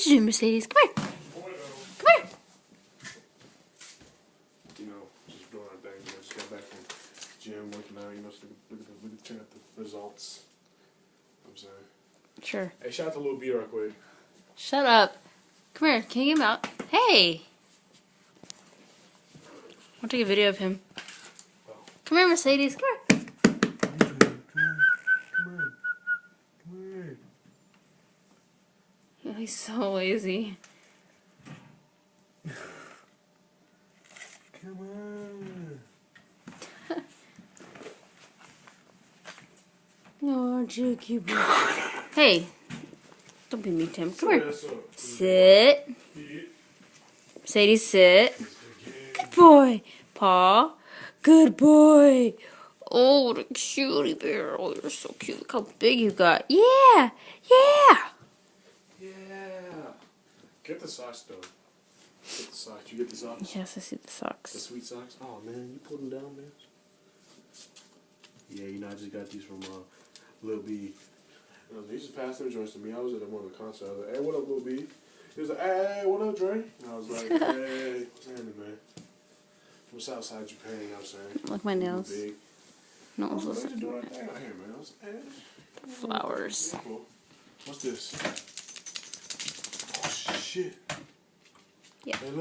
What you doing, Mercedes? Come here. Come here. You know, just doing our thing. You know, just got back from gym, working out. You know, so we can check out the results. I'm saying. Sure. Hey, shout out to Lil B real quick. Shut up. Come here. Can you get him out? Hey. I'll take a video of him. Come here, Mercedes. Come here. Come here. Oh, he's so lazy. Come on. Oh, Jukey boy. Hey. Don't be mean to him. Come here. That's up. Sit. Yeah. Mercedes, sit. Good boy. Paw. Good boy. Oh, what a cutie bear. Oh, you're so cute. Look how big you got. Yeah. Yeah. Yeah. Get the socks, though. Get the socks. You get the socks? Yes, I see the The socks. sweet socks? Oh, man. You put them down, man. Yeah, you know, I just got these from Lil B. He just passed them joints to me. I was at one of the concerts. I was like, hey, what up, Lil B? He was like, hey, what up, Dre? And I was like, hey, what's happening, man? From Southside Japan, you know what I'm saying? Like my nails. Big. No I one's was like, listening. just doing our thing out here, man. I was like, hey. Flowers. Yeah, cool. What's this? Oh, shit. Yeah. Hey, look.